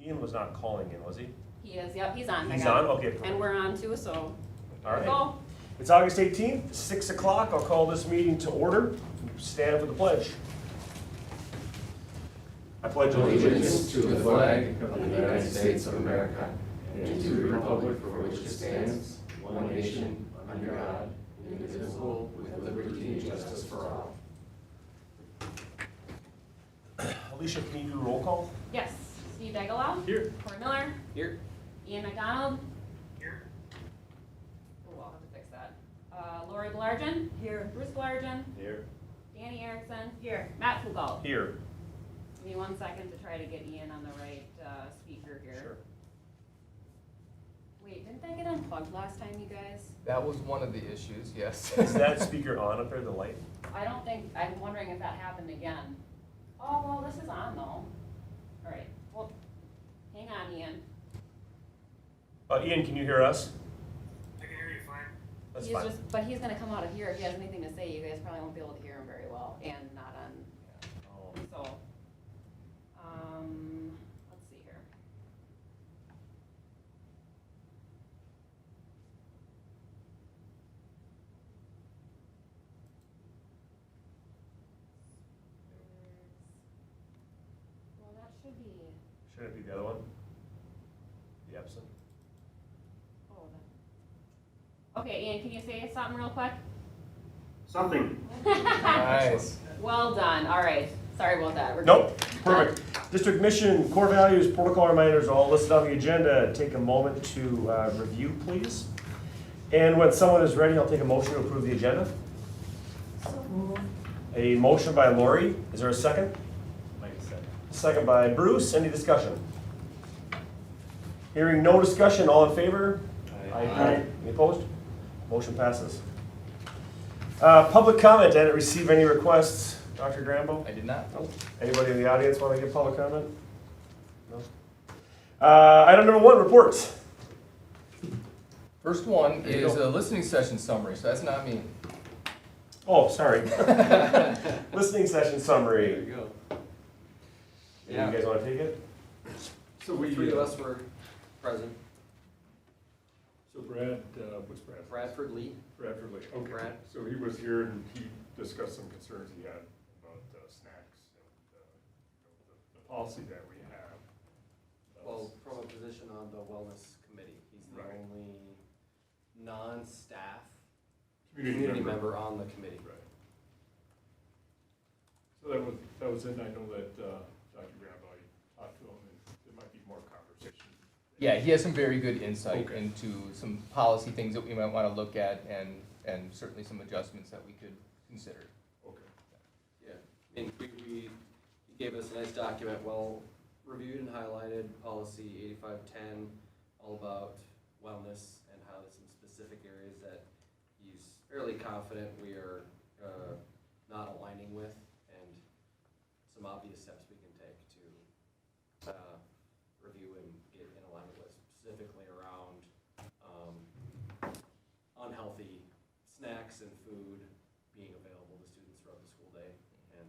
Ian was not calling in, was he? He is, yep, he's on. I He's got on? it. Okay, perfect. And we're on too, so. All right. Go. It's August 18th, 6 o'clock. I'll call this meeting to order. Stand for the pledge. I pledge Allegiance to the flag of the United States of America and to the republic for which it stands, one nation, under God, indivisible, with liberty and justice for all. Alicia, can you do a roll call? Yes, Steve Degelau. Here. Corey Miller. Here. Ian McDonald. Here. Oh, I'll have to fix that. Lori Blargen. Here. Bruce Blargen. Here. Danny Erickson. Here. Matt Fugall. Here. Give me 1 second to try to get Ian on the right speaker here. Sure. Wait, didn't that get unplugged last time, you guys? That was one of the issues, yes. Is that speaker on up there, the light? I don't think, I'm wondering if that happened again. Oh, well, this is on though. All right, well, hang on, Ian. Ian, can you hear us? I can hear you fine. That's He's fine. just, but he's gonna come out of here. If he has anything to say, you guys probably won't be able to hear him very well, and not on, Oh. so. Let's see here. Well, that should be, Should it be the other one? The Epson? oh, that. Okay, Ian, can you say something real quick? Something. Nice. Well done, all right. Sorry about that. We're Nope, perfect. District mission, core values, protocol reminders are all listed on the agenda. Take a moment to review, please. And when someone is ready, I'll take a motion to approve the agenda. A motion by Lori. Is there a second? Mike said. Second by Bruce. Any discussion? Hearing no discussion, all in favor? Aye. Any opposed? Motion passes. Public comment. I didn't receive any requests. Dr. Grambo? I did not. Anybody in the audience want to give public comment? No? Item number 1, reports. First one There you is go. a listening session summary, so that's not me. Oh, sorry. Listening session summary. go. You guys want to take it? So we, three of us were present. So Brad, what's Brad? Bradford Lee. Bradford Lee, okay. Brad. So he was here and he discussed some concerns he had about snacks and the policy that we have. Well, from a position on the wellness committee, he's the Right. only non-staff Community community member on the committee. Right. So that was it. I know that Dr. Grambo, you talked to him and there might be more conversation. Yeah, he has some very good insight Okay. into some policy things that we might want to look at and certainly some adjustments that we could consider. Okay. Yeah, and he gave us a nice document, well reviewed and highlighted, policy 8510, all about wellness and how there's some specific areas that he's fairly confident we are not aligning with, and some obvious steps we can take to review and get in alignment with, specifically around unhealthy snacks and food being available to students throughout the school day, and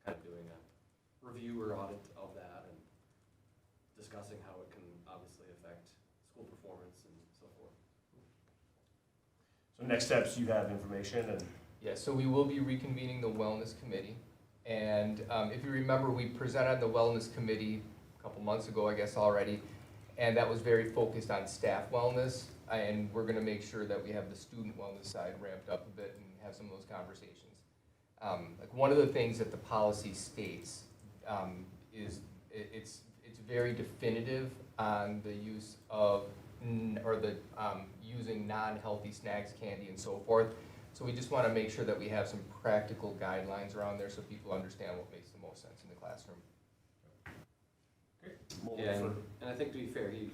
kind of doing a review or audit of that and discussing how it can obviously affect school performance and so forth. So next steps, you have information and Yeah, so we will be reconvening the wellness committee. And if you remember, we presented the wellness committee a couple months ago, I guess already, and that was very focused on staff wellness. And we're gonna make sure that we have the student wellness side ramped up a bit and have some of those conversations. Like one of the things that the policy states is it's very definitive on the use of using non-healthy snacks, candy, and so forth. So we just want to make sure that we have some practical guidelines around there so people understand what makes the most sense in the classroom. Yeah, and I think to be fair, he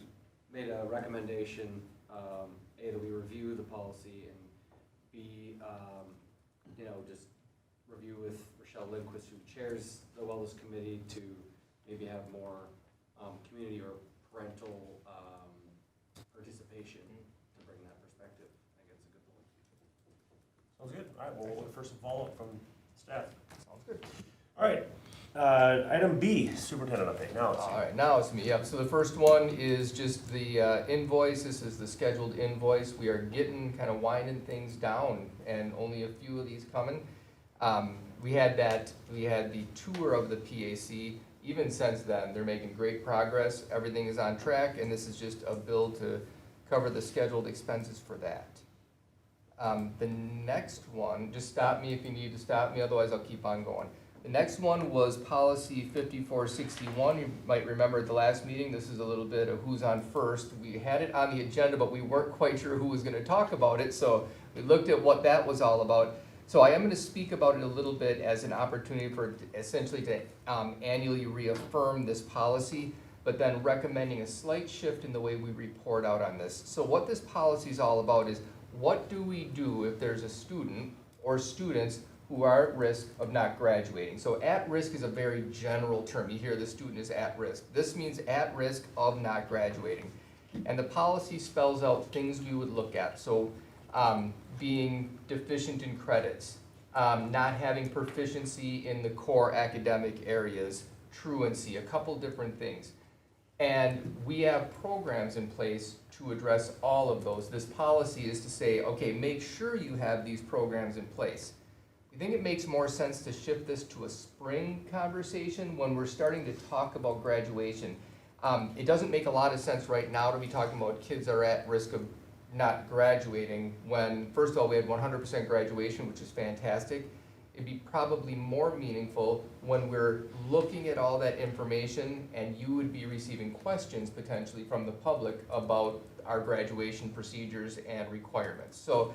made a recommendation, A, that we review the policy, and B, just review with Rochelle Lindquist, who chairs the wellness committee, to maybe have more community or parental participation to bring that perspective. I think it's a good point. sounds good. All right, well, we'll look for some follow-up from staff. Sounds good. All right, Item B, superintendent update. Now it's All right, now it's me, yep. So the first one is just the invoice. This is the scheduled invoice. We are getting, kind of winding things down, and only a few of these coming. We had the tour of the PAC. Even since then, they're making great progress. Everything is on track, and this is just a bill to cover the scheduled expenses for that. The next one, just stop me if you need to stop me, otherwise I'll keep on going. The next one was policy 5461. You might remember at the last meeting, this is a little bit of who's on first. We had it on the agenda, but we weren't quite sure who was going to talk about it, so we looked at what that was all about. So I am going to speak about it a little bit as an opportunity for essentially to annually reaffirm this policy, but then recommending a slight shift in the way we report out on this. So what this policy is all about is, what do we do if there's a student or students who are at risk of not graduating? So at risk is a very general term. You hear the student is at risk. This means at risk of not graduating. And the policy spells out things we would look at. So being deficient in credits, not having proficiency in the core academic areas, truancy, a couple different things. And we have programs in place to address all of those. This policy is to say, okay, make sure you have these programs in place. We think it makes more sense to shift this to a spring conversation when we're starting to talk about graduation. It doesn't make a lot of sense right now to be talking about kids that are at risk of not graduating when, first of all, we had 100% graduation, which is fantastic. It'd be probably more meaningful when we're looking at all that information and you would be receiving questions potentially from the public about our graduation procedures and requirements. So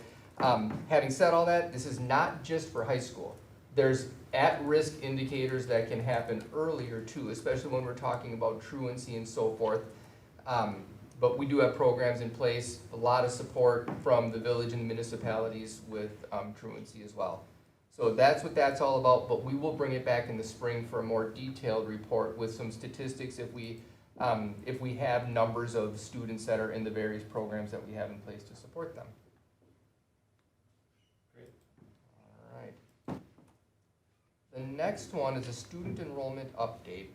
having said all that, this is not just for high school. There's at-risk indicators that can happen earlier too, especially when we're talking about truancy and so forth. But we do have programs in place, a lot of support from the village and municipalities with truancy as well. So that's what that's all about, but we will bring it back in the spring for a more detailed report with some statistics if we have numbers of students that are in the various programs that we have in place to support them. Great. All right. The next one is a student enrollment update.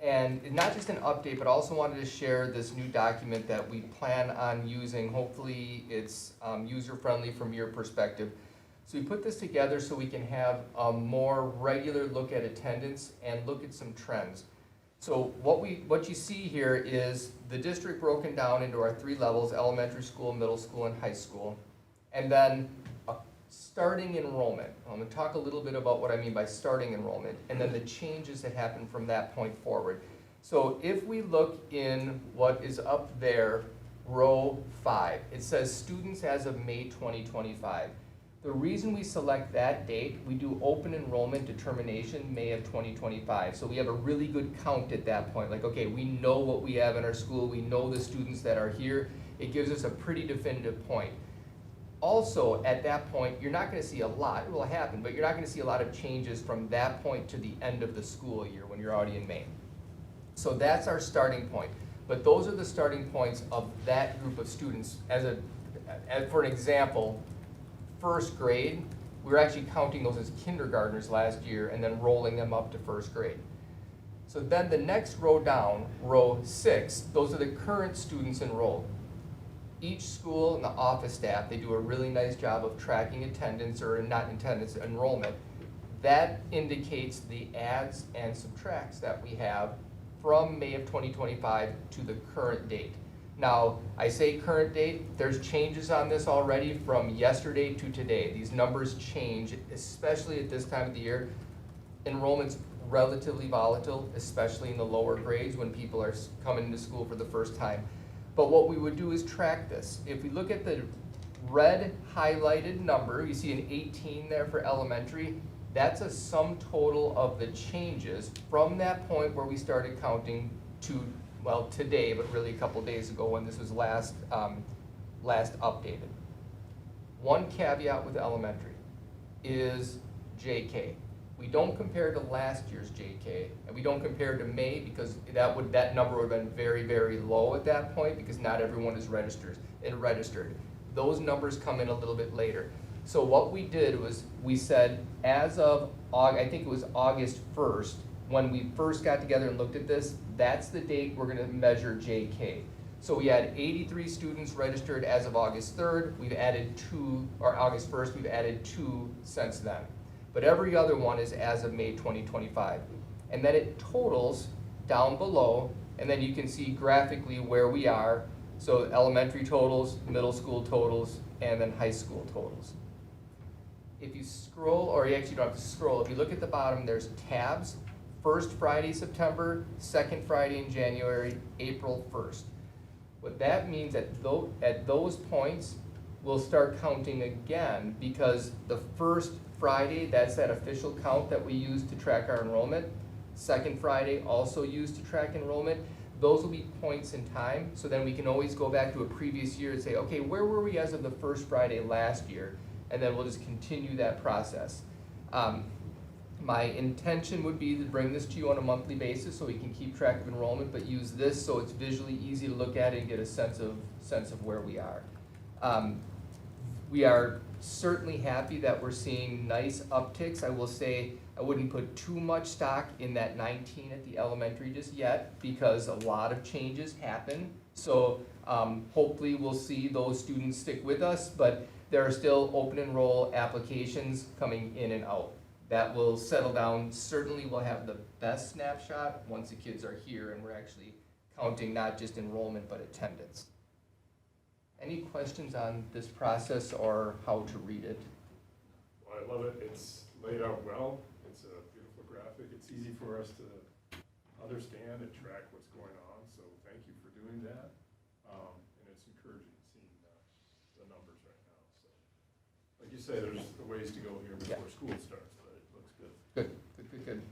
And not just an update, but also wanted to share this new document that we plan on using. Hopefully it's user-friendly from your perspective. So we put this together so we can have a more regular look at attendance and look at some trends. So what you see here is the district broken down into our 3 levels: elementary school, middle school, and high school. And then starting enrollment. I'm going to talk a little bit about what I mean by starting enrollment, and then the changes that happen from that point forward. So if we look in what is up there, row 5, it says students as of May 2025. The reason we select that date, we do open enrollment determination May of 2025. So we have a really good count at that point. Like, okay, we know what we have in our school. We know the students that are here. It gives us a pretty definitive point. Also, at that point, you're not going to see a lot. It will happen, but you're not going to see a lot of changes from that point to the end of the school year when you're already in May. So that's our starting point. But those are the starting points of that group of students. For an example, first grade, we were actually counting those as kindergartners last year and then rolling them up to first grade. So then the next row down, row 6, those are the current students enrolled. Each school and the office staff, they do a really nice job of tracking attendance, or not attendance, enrollment. That indicates the adds and subtracts that we have from May of 2025 to the current date. Now, I say current date, there's changes on this already from yesterday to today. These numbers change, especially at this time of the year. Enrollment's relatively volatile, especially in the lower grades when people are coming into school for the first time. But what we would do is track this. If we look at the red highlighted number, you see an 18 there for elementary, that's a sum total of the changes from that point where we started counting to, well, today, but really a couple days ago when this was last updated. One caveat with elementary is JK. We don't compare to last year's JK, and we don't compare to May because that number would have been very, very low at that point because not everyone is registered. Those numbers come in a little bit later. So what we did was we said as of, I think it was August 1st, when we first got together and looked at this, that's the date we're gonna measure JK. So we had 83 students registered as of August 3rd. We've added 2, or August 1st, we've added 2 since then. But every other one is as of May 2025. And then it totals down below, and then you can see graphically where we are. So elementary totals, middle school totals, and then high school totals. If you scroll, or you actually don't have to scroll, if you look at the bottom, there's tabs. First Friday, September, second Friday in January, April 1st. What that means at those points, we'll start counting again, because the first Friday, that's that official count that we use to track our enrollment. Second Friday, also used to track enrollment. Those will be points in time, so then we can always go back to a previous year and say, okay, where were we as of the first Friday last year? And then we'll just continue that process. My intention would be to bring this to you on a monthly basis so we can keep track of enrollment, but use this so it's visually easy to look at it and get a sense of where we are. We are certainly happy that we're seeing nice upticks. I will say I wouldn't put too much stock in that 19 at the elementary just yet, because a lot of changes happen. So hopefully we'll see those students stick with us, but there are still open enroll applications coming in and out. That will settle down. Certainly we'll have the best snapshot once the kids are here and we're actually counting not just enrollment but attendance. Any questions on this process or how to read it? Well, I love it. It's laid out well. It's a beautiful graphic. It's easy for us to understand and track what's going on, so thank you for doing that. And it's encouraging seeing the numbers right now. So, like you say, there's a ways to go here before school starts, but it looks good. Good.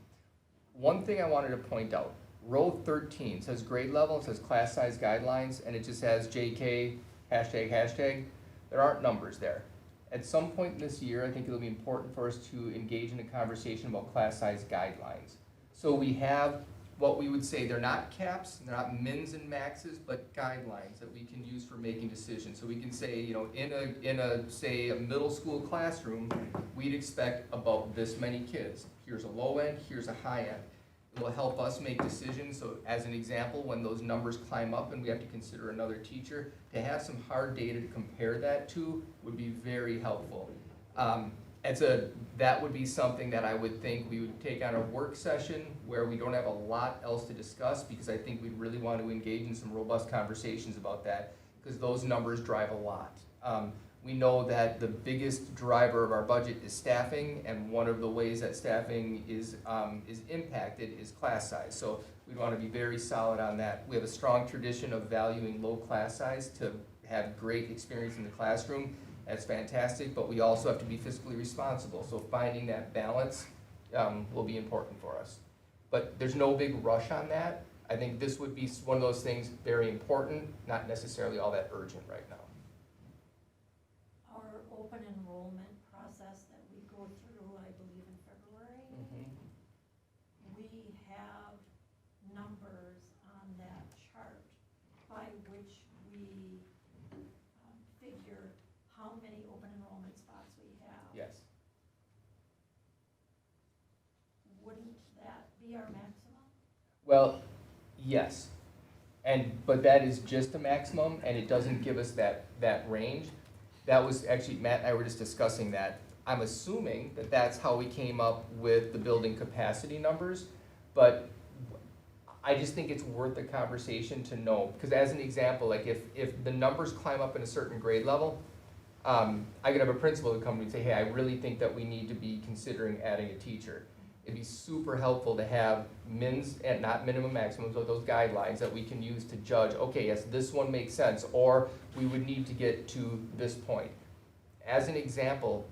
One thing I wanted to point out, row 13 says grade level, it says class size guidelines, and it just has JK, hashtag. There aren't numbers there. At some point in this year, I think it'll be important for us to engage in a conversation about class size guidelines. So we have what we would say, they're not caps, they're not mins and maxes, but guidelines that we can use for making decisions. So we can say, you know, in a say a middle school classroom, we'd expect about this many kids. Here's a low end, here's a high end. It will help us make decisions. So as an example, when those numbers climb up and we have to consider another teacher, to have some hard data to compare that to would be very helpful. That would be something that I would think we would take on a work session where we don't have a lot else to discuss, because I think we'd really want to engage in some robust conversations about that, because those numbers drive a lot. We know that the biggest driver of our budget is staffing, and one of the ways that staffing is impacted is class size. So we want to be very solid on that. We have a strong tradition of valuing low class size to have great experience in the classroom. That's fantastic, but we also have to be fiscally responsible. So finding that balance will be important for us. But there's no big rush on that. I think this would be one of those things very important, not necessarily all that urgent right now. Our open enrollment process that we go through, I believe in February, we have numbers on that chart by which we figure how many open enrollment spots we have. Yes. Wouldn't that be our maximum? Well, yes. But that is just the maximum, and it doesn't give us that range. That was actually, Matt and I were just discussing that. I'm assuming that that's how we came up with the building capacity numbers, but I just think it's worth the conversation to know. Because as an example, like if the numbers climb up in a certain grade level, I could have a principal who come to me and say, hey, I really think that we need to be considering adding a teacher. It'd be super helpful to have mins and not minimum maximums, or those guidelines that we can use to judge, okay, yes, this one makes sense, or we would need to get to this point. As an example,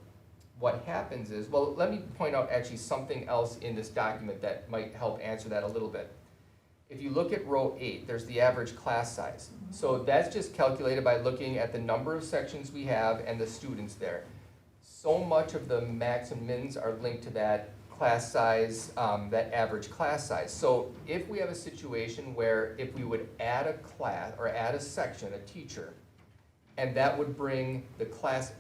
what happens is, well, let me point out actually something else in this document that might help answer that a little bit. If you look at row 8, there's the average class size. So that's just calculated by looking at the number of sections we have and the students there. So much of the max and mins are linked to that class size, that average class size. So if we have a situation where if we would add a class or add a section, a teacher, and that would bring the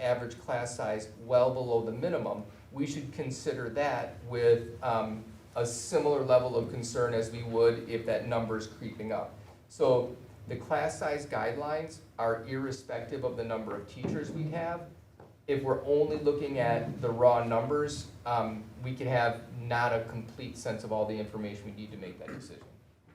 average class size well below the minimum, we should consider that with a similar level of concern as we would if that number's creeping up. So the class size guidelines are irrespective of the number of teachers we have. If we're only looking at the raw numbers, we can have not a complete sense of all the information we need to make that decision.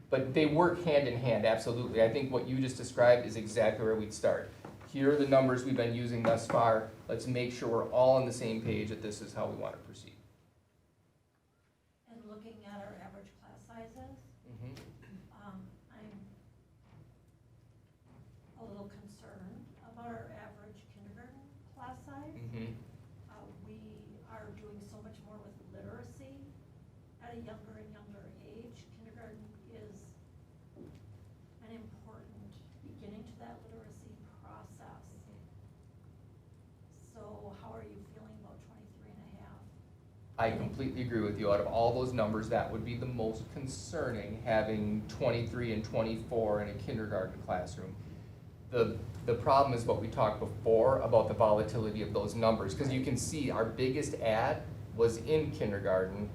But they work hand in hand, absolutely. I think what you just described is exactly where we'd start. Here are the numbers we've been using thus far. Let's make sure we're all on the same page that this is how we want to proceed. And looking at our average class sizes, I'm a little concerned about our average kindergarten class size. We are doing so much more with literacy at a younger and younger age. Kindergarten is an important beginning to that literacy process. So how are you feeling about 23 and a half? I completely agree with you. Out of all those numbers, that would be the most concerning, having 23 and 24 in a kindergarten classroom. The problem is what we talked before about the volatility of those numbers, because you can see our biggest add was in kindergarten.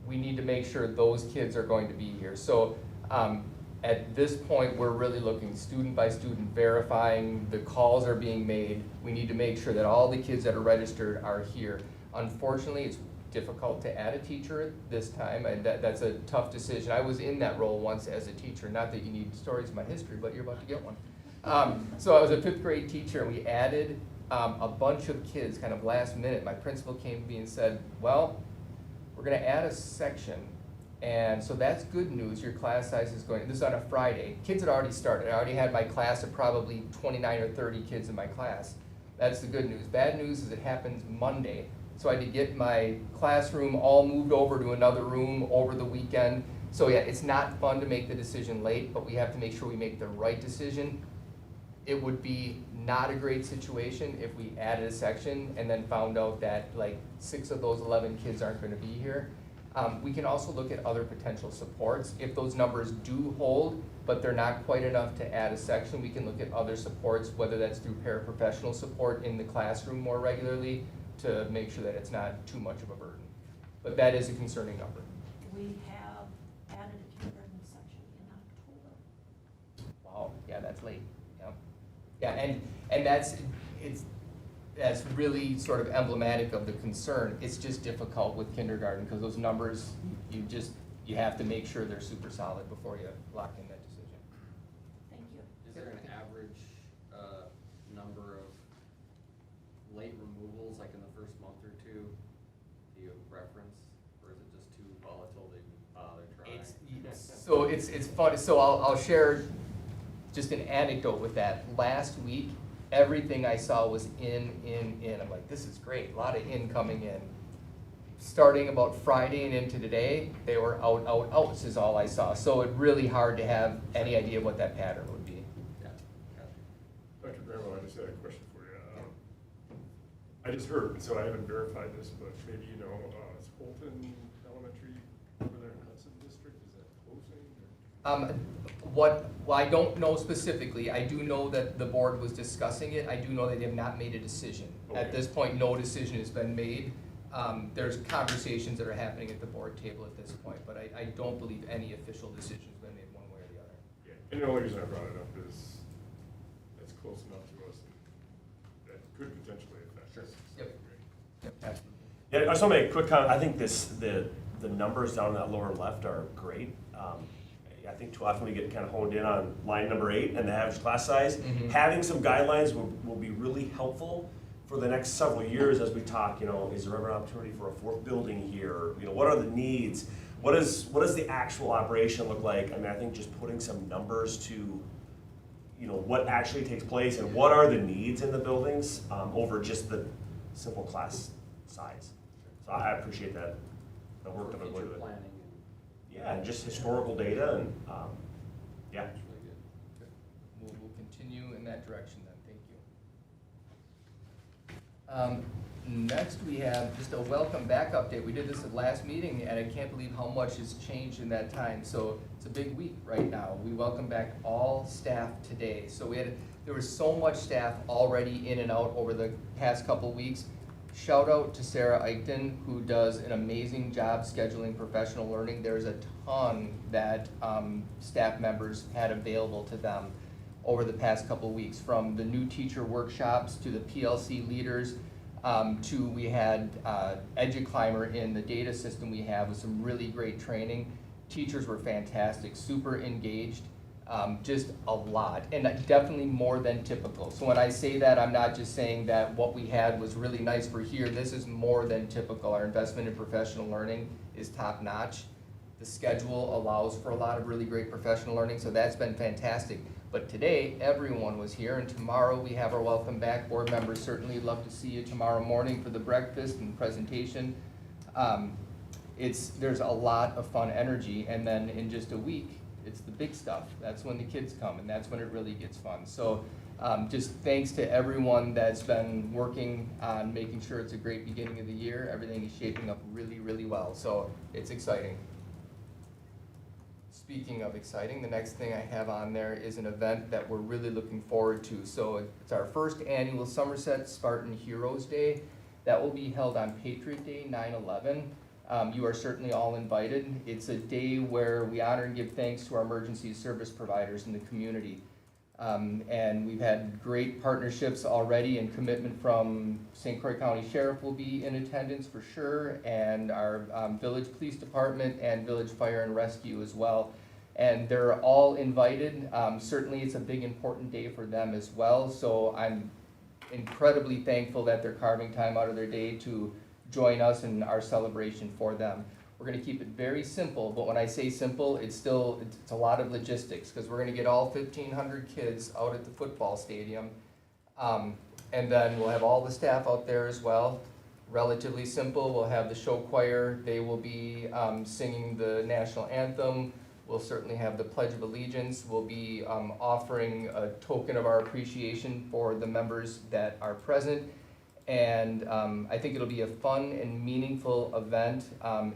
We need to make sure those kids are going to be here. So at this point, we're really looking student by student, verifying the calls are being made. We need to make sure that all the kids that are registered are here. Unfortunately, it's difficult to add a teacher at this time, and that's a tough decision. I was in that role once as a teacher, not that you need stories of my history, but you're about to get one. So I was a 5th grade teacher, and we added a bunch of kids kind of last minute. My principal came to me and said, well, we're gonna add a section, and so that's good news. Your class size is going, this is on a Friday. Kids had already started. I already had my class of probably 29 or 30 kids in my class. That's the good news. Bad news is it happens Monday. So I had to get my classroom all moved over to another room over the weekend. So yeah, it's not fun to make the decision late, but we have to make sure we make the right decision. It would be not a great situation if we added a section and then found out that like 6 of those 11 kids aren't going to be here. We can also look at other potential supports. If those numbers do hold, but they're not quite enough to add a section, we can look at other supports, whether that's through paraprofessional support in the classroom more regularly to make sure that it's not too much of a burden. But that is a concerning number. We have added a kindergarten section in October. Wow, yeah, that's late, yeah. Yeah, and that's really sort of emblematic of the concern. It's just difficult with kindergarten because those numbers, you have to make sure they're super solid before you lock in that decision. Thank you. Is there an average number of late removals, like in the first month or two? Do you have a preference, or is it just too volatile to even bother trying? So it's fun. So I'll share just an anecdote with that. Last week, everything I saw was in. I'm like, this is great. A lot of in coming in. Starting about Friday and into today, they were out. This is all I saw. So it's really hard to have any idea what that pattern would be. Yeah. Dr. Bramwell, I just had a question for you. I just heard, so I haven't verified this, but maybe you know, is Holton Elementary over there in Hudson District, is that closing? Well, I don't know specifically. I do know that the board was discussing it. I do know that they have not made a decision. At Okay. this point, no decision has been made. There's conversations that are happening at the board table at this point, but I don't believe any official decision has been made one way or the other. Yeah, and the only reason I brought it up is it's close enough to us that could potentially affect us. Yep. Yep, absolutely. Yeah, I just want to make a quick comment. I think the numbers down in that lower left are great. I think too often we get kind of honed in on line number 8 and the average class size. Having some guidelines will be really helpful for the next several years as we talk, is there ever an opportunity for a 4th building here? What are the needs? What does the actual operation look like? I mean, I think just putting some numbers to, what actually takes place and what are the needs in the buildings over just the simple class size. So I appreciate that, the work For that went future into it. planning, Yeah, and just historical data and, yeah. it's really good. We'll continue in that direction then, thank you. Next, we have just a welcome back update. We did this at last meeting, and I can't believe how much has changed in that time. So it's a big week right now. We welcome back all staff today. So there was so much staff already in and out over the past couple weeks. shout out to Sarah Eichten, who does an amazing job scheduling professional learning. There's a ton that staff members had available to them over the past couple of weeks, from the new teacher workshops to the PLC leaders, to we had EduClimber in the data system we have with some really great training. Teachers were fantastic, super engaged, just a lot, and definitely more than typical. So when I say that, I'm not just saying that what we had was really nice for here. This is more than typical. Our investment in professional learning is top notch. The schedule allows for a lot of really great professional learning, so that's been fantastic. But today, everyone was here, and tomorrow we have our welcome back. Board members certainly love to see you tomorrow morning for the breakfast and presentation. There's a lot of fun energy, and then in just a week, it's the big stuff. That's when the kids come, and that's when it really gets fun. So just thanks to everyone that's been working on making sure it's a great beginning of the year. Everything is shaping up really, really well, so it's exciting. Speaking of exciting, the next thing I have on there is an event that we're really looking forward to. So it's our first annual Somerset Spartan Heroes Day. That will be held on Patriot Day, 9/11. You are certainly all invited. It's a day where we honor and give thanks to our emergency service providers in the community. And we've had great partnerships already, and commitment from St. Croix County Sheriff will be in attendance for sure, and our Village Police Department and Village Fire and Rescue as well. And they're all invited. Certainly it's a big important day for them as well, so I'm incredibly thankful that they're carving time out of their day to join us in our celebration for them. We're gonna keep it very simple, but when I say simple, it's a lot of logistics, because we're gonna get all 1,500 kids out at the football stadium. And then we'll have all the staff out there as well. Relatively simple, we'll have the show choir. They will be singing the national anthem. We'll certainly have the Pledge of Allegiance. We'll be offering a token of our appreciation for the members that are present. And I think it'll be a fun and meaningful event.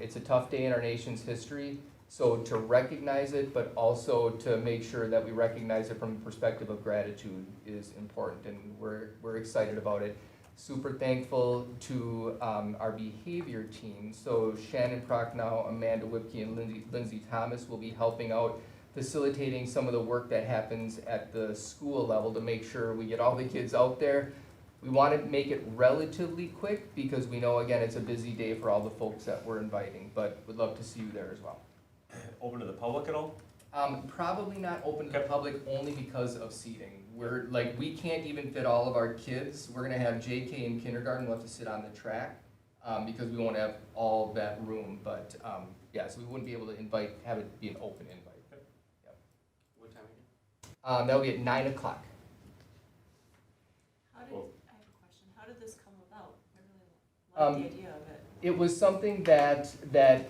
It's a tough day in our nation's history, so to recognize it, but also to make sure that we recognize it from a perspective of gratitude is important, and we're excited about it. Super thankful to our behavior team. So Shannon Prochnow, Amanda Whipke, and Lindsay Thomas will be helping out, facilitating some of the work that happens at the school level to make sure we get all the kids out there. We want to make it relatively quick because we know, again, it's a busy day for all the folks that we're inviting, but we'd love to see you there as well. Open to the public at all? Probably not open to the public, only because of seating. We can't even fit all of our kids. We're gonna have JK in kindergarten, we'll have to sit on the track, because we won't have all that room, but, yeah, so we wouldn't be able to have it be an open invite. Yep. What time again? That'll be at 9 o'clock. I have a question. How did this come about? I really like the idea of it. It was something that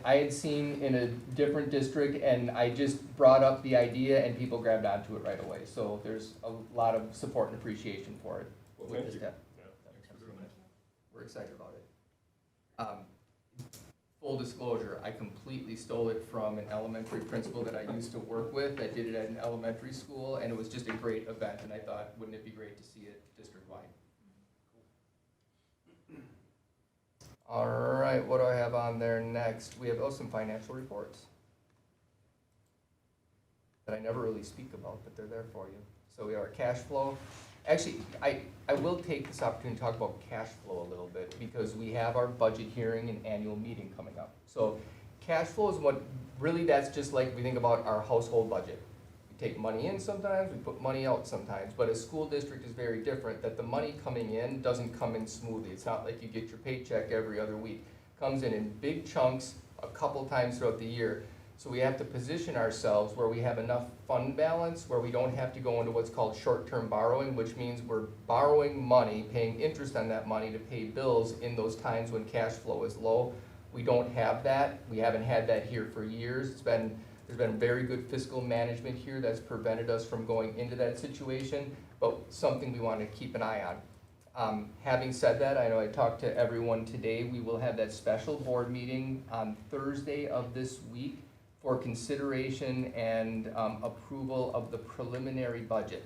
I had seen in a different district, and I just brought up the idea and people grabbed onto it right away. So there's a lot of support and appreciation for it. Well, with thank this you. step. Yeah, thanks for doing that. We're excited about it. Full disclosure, I completely stole it from an elementary principal that I used to work with that did it at an elementary school, and it was just a great event, and I thought, wouldn't it be great to see it district-wide? All right, what do I have on there next? We have some financial reports that I never really speak about, but they're there for you. So we have our cash flow. Actually, I will take this opportunity to talk about cash flow a little bit because we have our budget hearing and annual meeting coming up. So cash flow is that's just like we think about our household budget. We take money in sometimes, we put money out sometimes, but a school district is very different, that the money coming in doesn't come in smoothly. It's not like you get your paycheck every other week. It comes in big chunks a couple times throughout the year. So we have to position ourselves where we have enough fund balance, where we don't have to go into what's called short-term borrowing, which means we're borrowing money, paying interest on that money to pay bills in those times when cash flow is low. We don't have that. We haven't had that here for years. There's been very good fiscal management here that's prevented us from going into that situation, but something we want to keep an eye on. Having said that, I know I talked to everyone today. We will have that special board meeting on Thursday of this week for consideration and approval of the preliminary budget.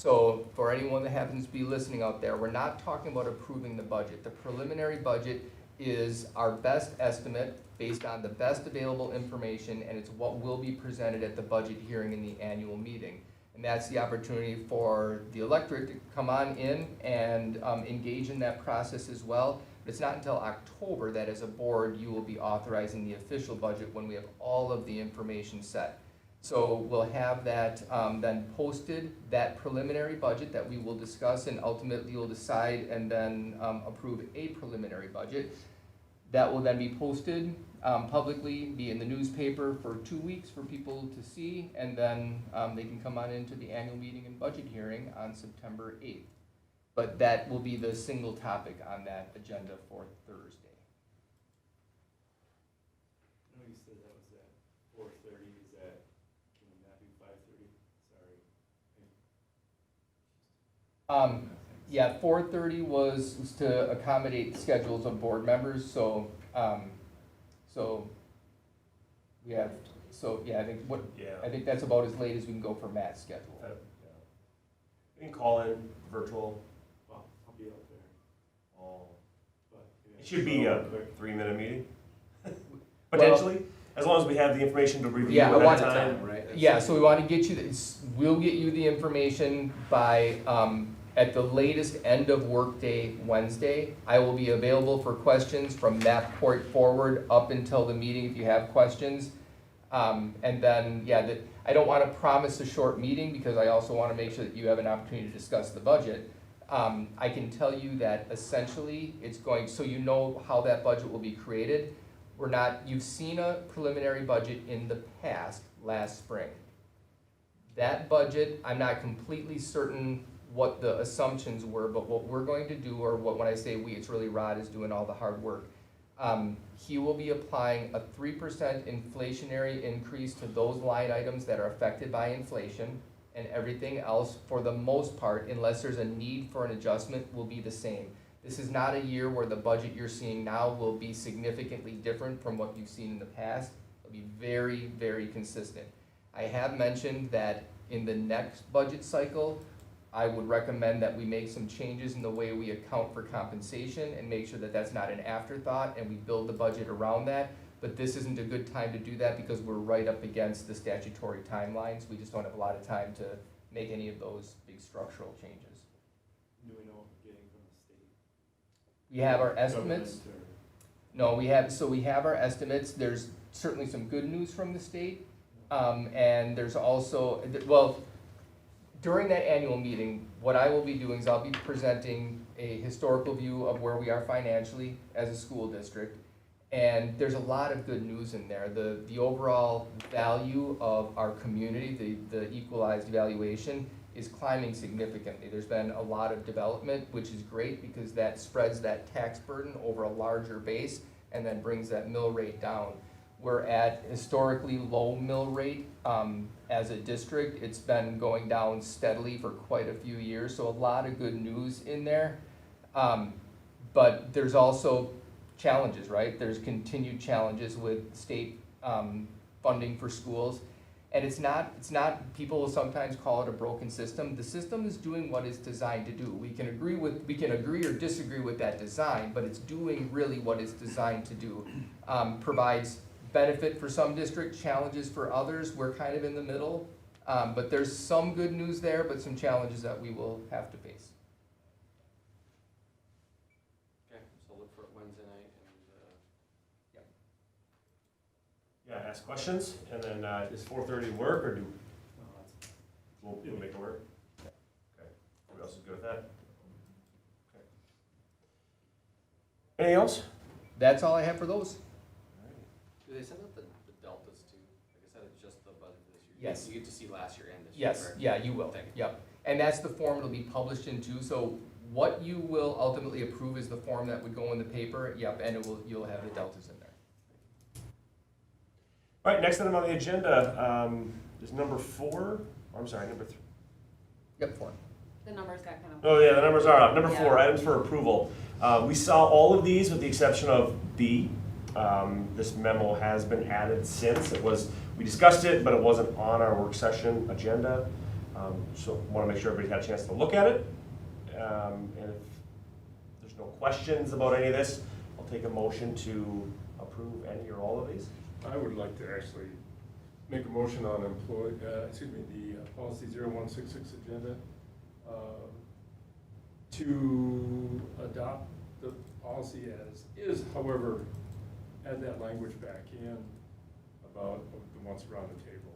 So for anyone that happens to be listening out there, we're not talking about approving the budget. The preliminary budget is our best estimate based on the best available information, and it's what will be presented at the budget hearing in the annual meeting. And that's the opportunity for the electorate to come on in and engage in that process as well. But it's not until October that as a board, you will be authorizing the official budget when we have all of the information set. So we'll have that then posted, that preliminary budget that we will discuss, and ultimately you'll decide and then approve a preliminary budget. That will then be posted publicly, be in the newspaper for 2 weeks for people to see, and then they can come on into the annual meeting and budget hearing on September 8th. But that will be the single topic on that agenda for Thursday. I know you said that was at 4:30, is that, can we not do 5:30? Sorry. Yeah, 4:30 was to accommodate schedules of board members, so we have, I think that's about as late as we can go for Matt's schedule. Yeah. You can call in virtual. Well, I'll be out there, but. It should be a 3-minute meeting, potentially, as long as we have the information to review Yeah, I at a want- time. Right? Yeah, so we want to get you, we'll get you the information by, at the latest end of workday Wednesday. I will be available for questions from that point forward up until the meeting if you have questions. And then, I don't want to promise a short meeting because I also want to make sure that you have an opportunity to discuss the budget. I can tell you that essentially it's going, so you know how that budget will be created. You've seen a preliminary budget in the past, last spring. That budget, I'm not completely certain what the assumptions were, but what we're going to do, or when I say we, it's really Rod is doing all the hard work. He will be applying a 3% inflationary increase to those line items that are affected by inflation, and everything else, for the most part, unless there's a need for an adjustment, will be the same. This is not a year where the budget you're seeing now will be significantly different from what you've seen in the past. It'll be very, very consistent. I have mentioned that in the next budget cycle, I would recommend that we make some changes in the way we account for compensation and make sure that that's not an afterthought and we build the budget around that. But this isn't a good time to do that because we're right up against the statutory timelines. We just don't have a lot of time to make any of those big structural changes. Do we know what we're getting from the state? We have our estimates. Government No, we have our estimates. There's certainly some good news from the state. And there's also, during that annual meeting, what I will be doing is I'll be presenting a historical view of where we are financially as a school district. And there's a lot of good news in there. The overall value of our community, the equalized valuation, is climbing significantly. There's been a lot of development, which is great because that spreads that tax burden over a larger base and then brings that mill rate down. We're at historically low mill rate as a district. It's been going down steadily for quite a few years, so a lot of good news in there. But there's also challenges, right? There's continued challenges with state funding for schools. And it's not, people will sometimes call it a broken system. The system is doing what it's designed to do. We can agree or disagree with that design, but it's doing really what it's designed to do. Provides benefit for some districts, challenges for others. We're kind of in the middle. But there's some good news there, but some challenges that we will have to face. Okay, so look for it Wednesday night and, Yeah, ask questions, and then is 4:30 work, or No, that's, we'll make it work? Okay, everybody else is good with that? Okay. Anything else? That's all I have for those. do they send out the deltas too? Like I said, it's just the budget for this year. Yes. You get to see last year and this year, Yes, correct? yeah, you will, Thank you. yep. And that's the form it'll be published in too, so what you will ultimately approve is the form that would go in the paper, yep, and you'll have the deltas in there. All right, next item on the agenda is number 3. Yep, form. The numbers got kind of. Oh yeah, the numbers are up. Number 4, Yeah. items for approval. We saw all of these with the exception of B. This memo has been added since. We discussed it, but it wasn't on our work session agenda. So want to make sure everybody's got a chance to look at it. And if there's no questions about any of this, I'll take a motion to approve any or all of these. I would like to actually make a motion on the policy 0166 agenda, to adopt the policy as is, however, add that language back in about the ones around the table.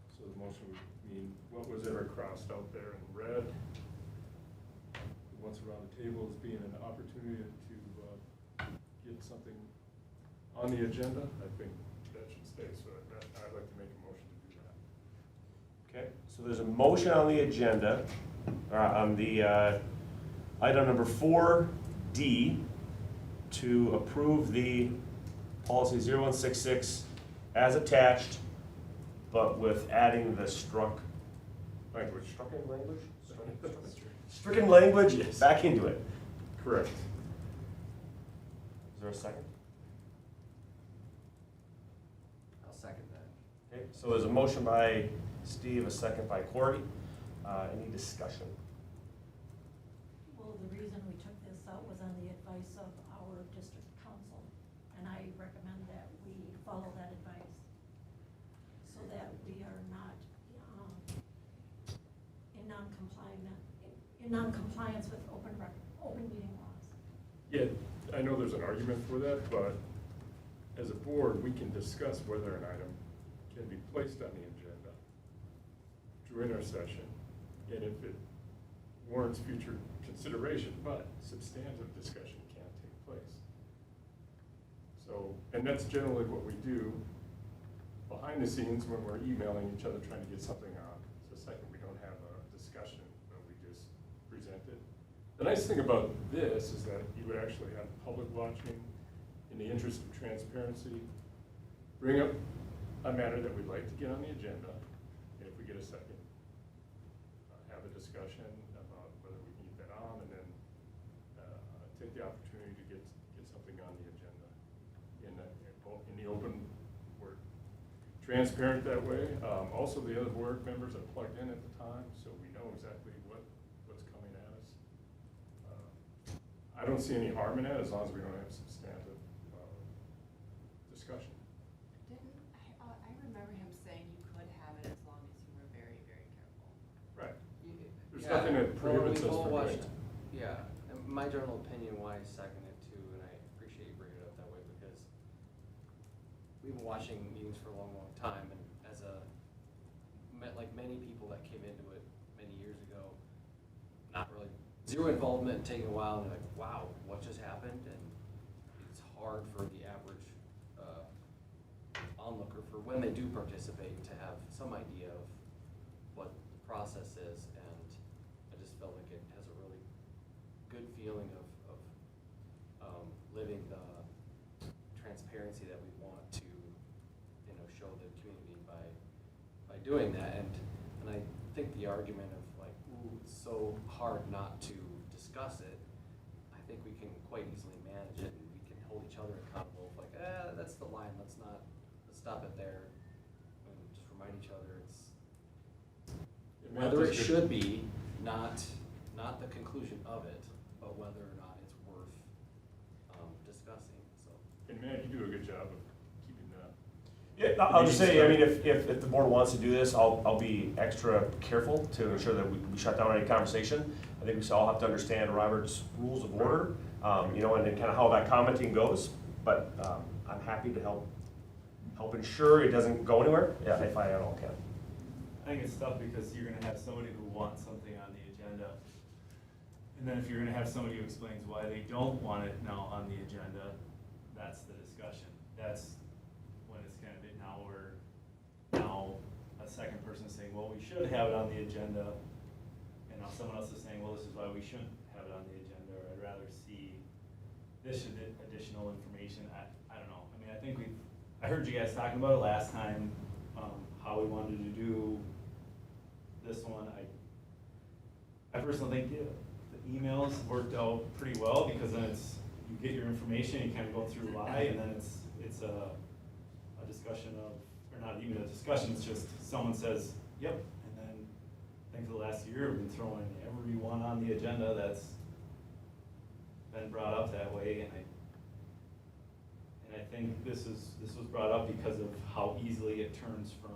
So the motion would mean what was ever crossed out there in red, the ones around the table as being an opportunity to get something on the agenda. I think that should stay, so I'd like to make a motion to do that. Okay, so there's a motion on the agenda, on the item number 4D, to approve the policy 0166 as attached, but with adding the struck language, stricken language Yes. back into it. Correct. Is there a second? I'll second that. Okay, so there's a motion by Steve, a second by Corey. Any discussion? Well, the reason we took this out was on the advice of our district council, and I recommend that we follow that advice so that we are not in non-compliance with open meeting laws. Yeah, I know there's an argument for that, but as a board, we can discuss whether an item can be placed on the agenda during our session, and if it warrants future consideration, but substantive discussion can't take place. So, and that's generally what we do behind the scenes when we're emailing each other trying to get something on. So it's like we don't have a discussion, but we just present it. The nice thing about this is that you would actually have the public watching in the interest of transparency, bring up a matter that we'd like to get on the agenda, and if we get a second, have a discussion about whether we can get that on, and then take the opportunity to get something on the agenda in the open. We're transparent that way. Also, the other board members are plugged in at the time, so we know exactly what's coming at us. I don't see any harm in that as long as we don't have substantive discussion. I remember him saying you could have it as long as you were very, very careful. Right. There's Yeah, nothing that prohibits us well, from we've all doing watched- it. Yeah, and my general opinion why I second it too, and I appreciate you bringing it up that way, because we've been watching meetings for a long, long time, and as like many people that came into it many years ago, not really, zero involvement, and taking a while, and like, wow, what just happened? And it's hard for the average onlooker, for when they do participate, to have some idea of what the process is, and I just felt like it has a really good feeling of living the transparency that we want to, show the community by doing that, and I think the argument of like, ooh, it's so hard not to discuss it, I think we can quite easily manage it, and we can hold each other accountable, like, that's the line, let's stop it there, and just remind each other whether it should be, not the conclusion of it, but whether or not it's worth discussing, so. And Matt, you do a good job of keeping that. Yeah, I'll just say, I mean, if the board wants to do this, I'll be extra careful to ensure that we shut down any conversation. I think we all have to understand Robert's rules of order, and then kind of how that commenting goes. But I'm happy to help ensure it doesn't go anywhere, if I at all can. I think it's tough because you're gonna have somebody who wants something on the agenda. And then if you're gonna have somebody who explains why they don't want it now on the agenda, that's the discussion. That's when it's kind of, now a second person is saying, well, we should have it on the agenda. And now someone else is saying, well, this is why we shouldn't have it on the agenda, or I'd rather see this additional information. I don't know. I mean, I heard you guys talking about it last time, how we wanted to do this one. I personally think the emails worked out pretty well, because then you get your information, you kind of go through why, and then it's a discussion of, or not even a discussion, it's just someone says, yep, and then I think for the last year, we've been throwing everyone on the agenda that's been brought up that way, and I think this was brought up because of how easily it turns from,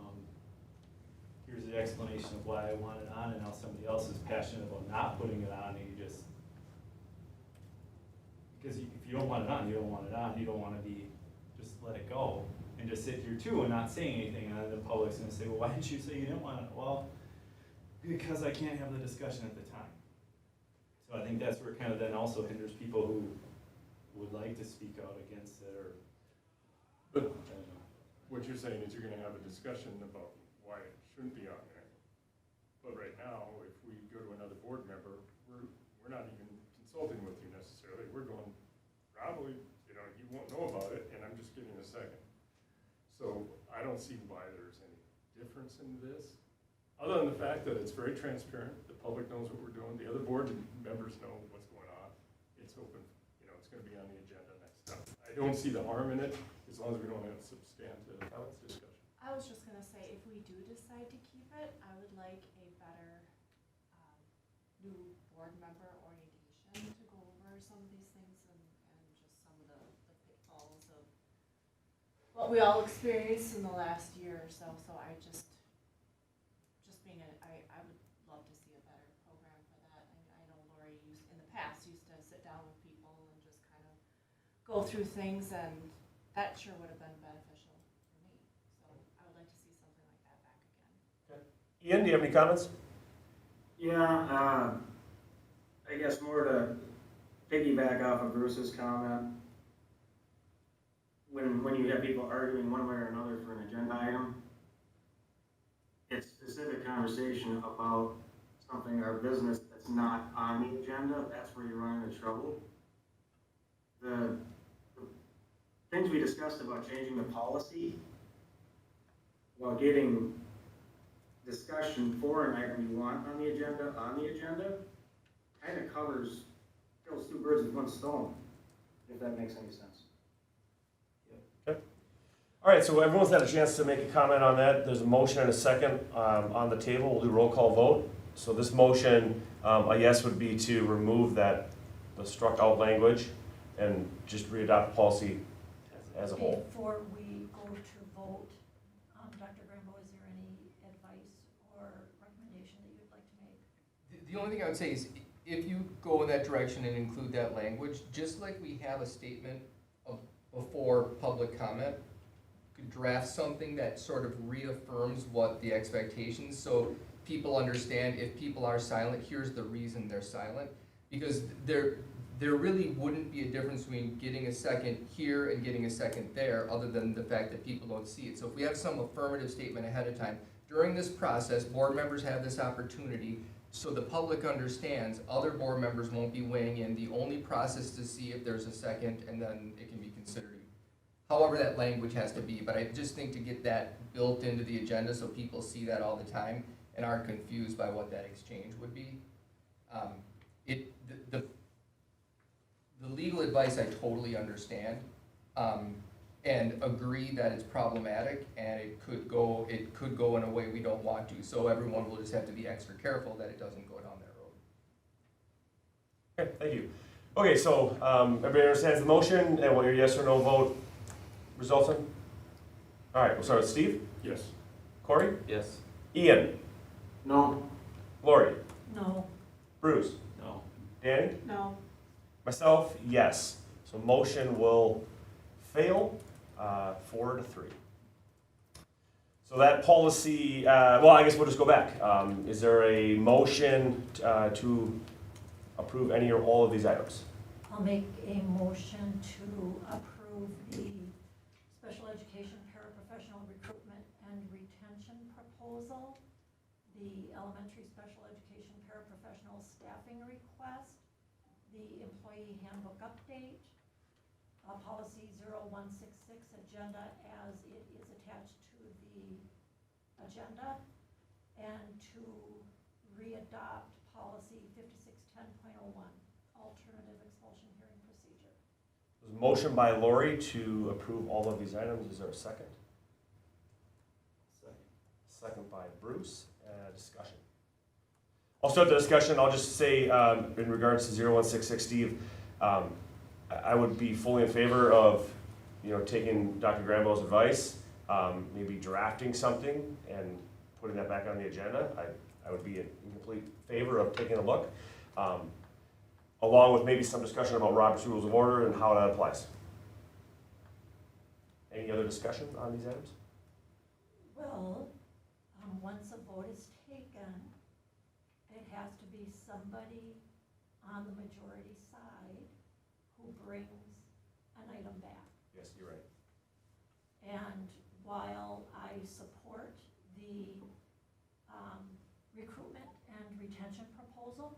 here's the explanation of why I want it on, and now somebody else is passionate about not putting it on, and you just, because if you don't want it on, you don't want it on, you don't wanna be, just let it go, and just sit here too and not say anything, and then the public's gonna say, well, why didn't you say you didn't want it? Well, because I can't have the discussion at the time. So I think that's where it kind of then also hinders people who would like to speak out against it, or, But I don't know. what you're saying is you're gonna have a discussion about why it shouldn't be on there. But right now, if we go to another board member, we're not even consulting with you necessarily. We're going, probably, you won't know about it, and I'm just giving a second. So I don't see why there's any difference in this, other than the fact that it's very transparent, the public knows what we're doing, the other board members know what's going on. It's open, it's gonna be on the agenda next time. I don't see the harm in it, as long as we don't have substantive discussion. I was just gonna say, if we do decide to keep it, I would like a better, new board member orientation to go over some of these things and just some of the pitfalls of what we all experienced in the last year or so, so I just being I would love to see a better program for that. I know Lori in the past used to sit down with people and just kind of go through things, and that sure would have been beneficial for me. So I would like to see something like that back again. Ian, do you have any comments? Yeah, I guess more to piggyback off of Bruce's comment. When you have people arguing one way or another for an agenda item, it's specific conversation about something, our business that's not on the agenda, that's where you run into trouble. The things we discussed about changing the policy while getting discussion for an item you want on the agenda, kind of kills two birds with one stone, if that makes any sense. All right, so everyone's had a chance to make a comment on that. There's a motion and a second on the table. We'll do roll call vote. So this motion, a yes would be to remove the struck out language and just readopt the policy as a whole. Before we go to vote, Dr. Grambo, is there any advice or recommendation that you'd like to make? The only thing I would say is, if you go in that direction and include that language, just like we have a statement of before public comment, could draft something that sort of reaffirms what the expectations, so people understand if people are silent, here's the reason they're silent. Because there really wouldn't be a difference between getting a second here and getting a second there, other than the fact that people don't see it. So if we have some affirmative statement ahead of time, during this process, board members have this opportunity, so the public understands, other board members won't be weighing in. The only process to see if there's a second, and then it can be considered. However that language has to be, but I just think to get that built into the agenda so people see that all the time and aren't confused by what that exchange would be. The legal advice I totally understand, and agree that it's problematic, and it could go in a way we don't want to. So everyone will just have to be extra careful that it doesn't go down that road. Okay, thank you. Okay, so everybody understands the motion and what your yes or no vote results in? All right, we'll start with Steve. Yes. Corey? Yes. Ian? No. Lori? No. Bruce? No. Danny? No. Myself, yes. So motion will fail 4-3. So that policy, well, I guess we'll just go back. Is there a motion to approve any or all of these items? I'll make a motion to approve the special education paraprofessional recruitment and retention proposal, the elementary special education paraprofessional staffing request, the employee handbook update, policy 0166 agenda as it is attached to the agenda, and to readopt policy 5610.01, alternative expulsion hearing procedure. There's a motion by Lori to approve all of these items. Is there a second? second by Bruce. Discussion. I'll start the discussion. I'll just say in regards to 0166 Steve, I would be fully in favor of taking Dr. Granville's advice, maybe drafting something and putting that back on the agenda. I would be in complete favor of taking a look, along with maybe some discussion about Robert's Rules of Order and how that applies. Any other discussion on these items? Well, once a vote is taken, it has to be somebody on the majority side who brings an item back. Yes, you're right. And while I support the recruitment and retention proposal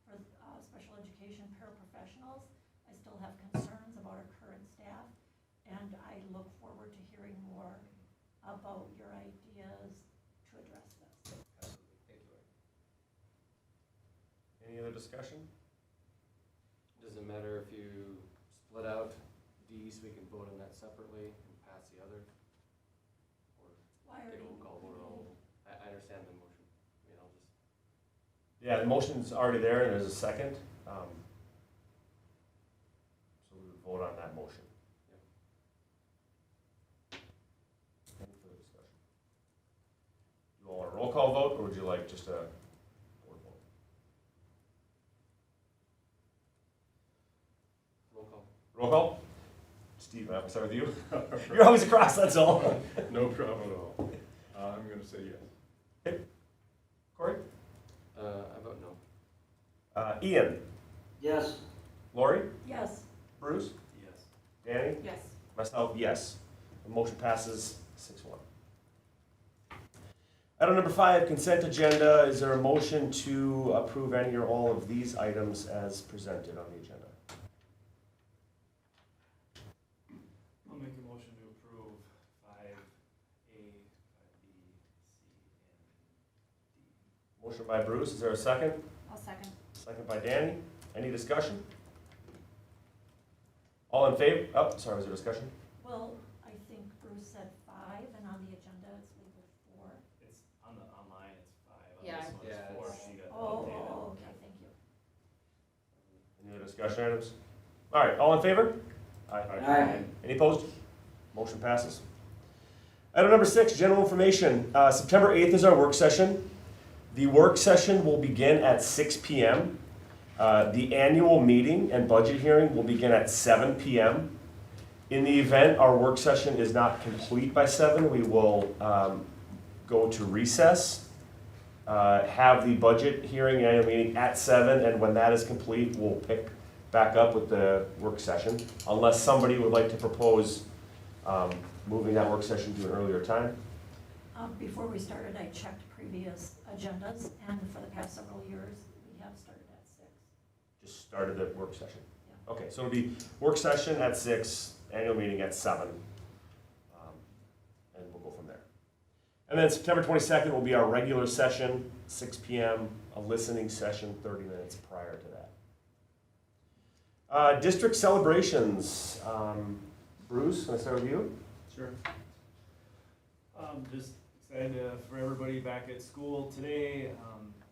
for special education paraprofessionals, I still have concerns about our current staff, and I look forward to hearing more about your ideas to address this. Absolutely. Thank you. Any other discussion? Does it matter if you split out D so we can vote on that separately and pass the other? Or Why get are a roll you? call vote on all of them? I understand the motion. I mean, I'll just, Yeah, the motion's already there and there's a second. So we would vote on that motion. Any further discussion? You all want a roll call vote, or would you like just a board vote? roll call. Roll call? Steve, I'll start with you. You're always across, that's all. No problem at all. I'm gonna say yes. Corey? I vote no. Ian? Yes. Lori? Yes. Bruce? Yes. Danny? Yes. Myself, yes. The motion passes 6-1. Item number 5, consent agenda. Is there a motion to approve any or all of these items as presented on the agenda? I'll make a motion to approve 5A, 5B, C, and D. Motion by Bruce, is there a second? I'll second. Second by Danny. Any discussion? All in favor? Oh, sorry, was there discussion? Well, I think Bruce said 5, and on the agenda it's labeled 4. It's on the online, it's 5. On Yeah. this one, Yeah, it's 4. it's- She got Oh, updated. okay, thank you. Any other discussion items? All right, all in favor? Aye. Any opposed? Motion passes. Item number 6, general information. September 8th is our work session. The work session will begin at 6 p.m. The annual meeting and budget hearing will begin at 7 p.m. In the event our work session is not complete by 7, we will go to recess, have the budget hearing and annual meeting at 7, and when that is complete, we'll pick back up with the work session, unless somebody would like to propose moving that work session to an earlier time. Before we started, I checked previous agendas, and for the past several years, we have started at 6. Just started the work session. Yeah. Okay, so it'll be work session at 6, annual meeting at 7, and we'll go from there. And then September 22nd will be our regular session, 6 p.m., a listening session 30 minutes prior to that. District celebrations. Bruce, can I start with you? Sure. Just excited for everybody back at school today.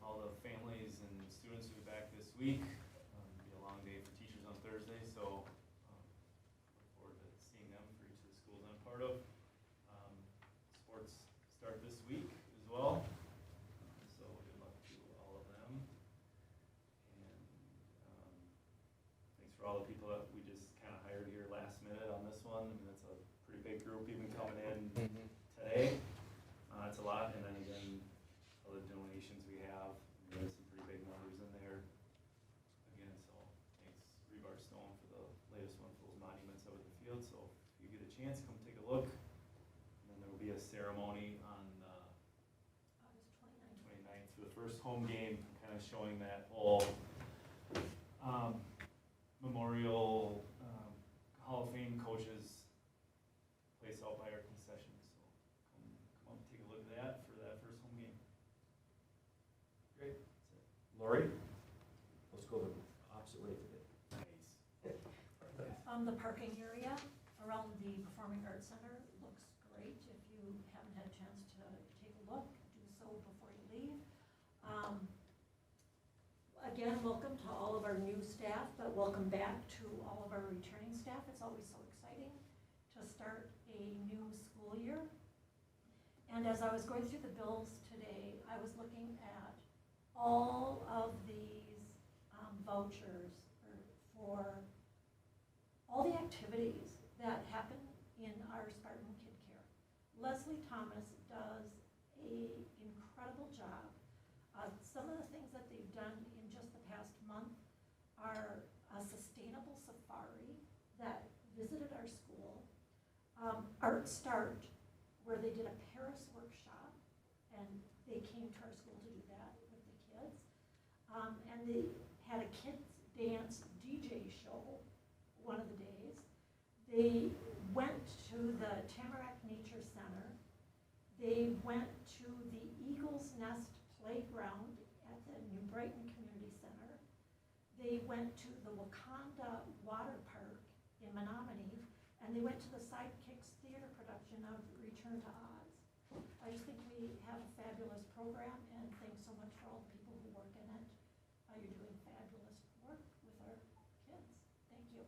All the families and students will be back this week. It'll be a long day for teachers on Thursday, so look forward to seeing them for each of the schools I'm part of. Sports start this week as well, so good luck to all of them. And thanks for all the people that we just kind of hired here last minute on this one. I mean, that's a pretty big group even coming in today. It's a lot, and then again, all the donations we have, there's some pretty big numbers in there. Again, so thanks Rebar Stone for the latest one for those monuments over the field, so if you get a chance, come take a look. And then there will be a ceremony on August 29th for the first home game, kind of showing that whole memorial Hall of Fame coaches place out by our concession. So come up and take a look at that for that first home game. Great. Lori? Let's go the opposite way today. Nice. The parking area around the Performing Arts Center looks great. If you haven't had a chance to take a look, Again, welcome to all of our new staff, but welcome back to all of our returning staff. It's always so exciting to start a new school year. And as I was going through the bills today, I was looking at all of these vouchers for all the activities that happen in our Spartan Kid Care. Leslie Thomas does an incredible job. Some of the things that they've done in just the past month are a sustainable safari that visited our school, Art Start, where they did a Paris workshop, and they came to our school to do that with the kids. And they had a kids dance DJ show one of the days. They went to the Tamarack Nature Center. They went to the Eagles Nest Playground at the New Brighton Community Center. They went to the Wakanda Water Park in Menominee, and they went to the Sidekicks Theater production of Return to Oz. I just think we have a fabulous program, and thanks so much for all the people who work in it. You're doing fabulous work with our kids. Thank you.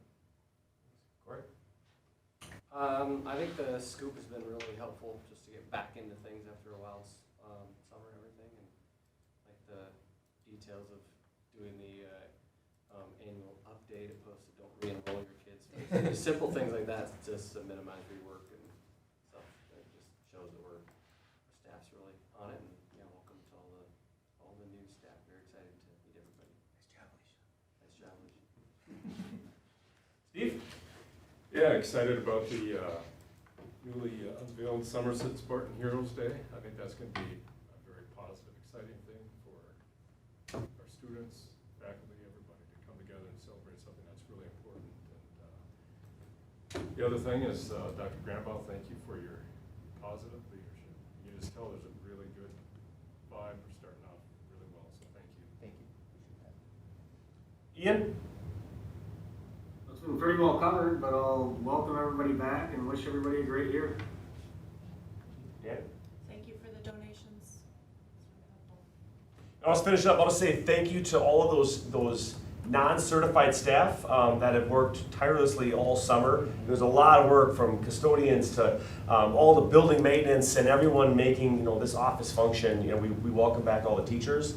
Corey? I think the scoop has been really helpful just to get back into things after a while, summer and everything, and like the details of doing the annual update opposed to don't re-enroll your kids. Just simple things like that just to minimize rework and stuff. It just shows that our staff's really on it, and welcome to all the new staff. Very excited to meet everybody. Nice job, Alicia. Steve? Yeah, excited about the newly unveiled Somerset Spartan Heroes Day. I think that's going to be a very positive, exciting thing for our students, faculty, everybody to come together and celebrate something that's really important. And the other thing is, Dr. Granbaugh, thank you for your positive leadership. You can just tell there's a really good vibe. We're starting off really well, so thank you. Thank you. Ian? It's been pretty well covered, but I'll welcome everybody back and wish everybody a great year. Dan? Thank you for the donations. It's really helpful. I'll just finish up. I'll just say thank you to all of those non-certified staff that have worked tirelessly all summer. There's a lot of work from custodians to all the building maintenance and everyone making this office function. We welcome back all the teachers.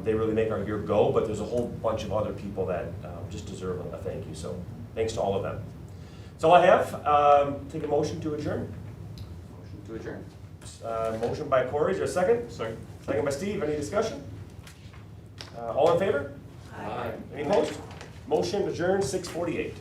They really make our year go, but there's a whole bunch of other people that just deserve a thank you. So thanks to all of them. That's all I have. Take a motion to adjourn. Motion to adjourn. Motion by Corey. Is there a second? Second. Second by Steve. Any discussion? All in favor? Aye. Any opposed? Motion adjourned 6:48.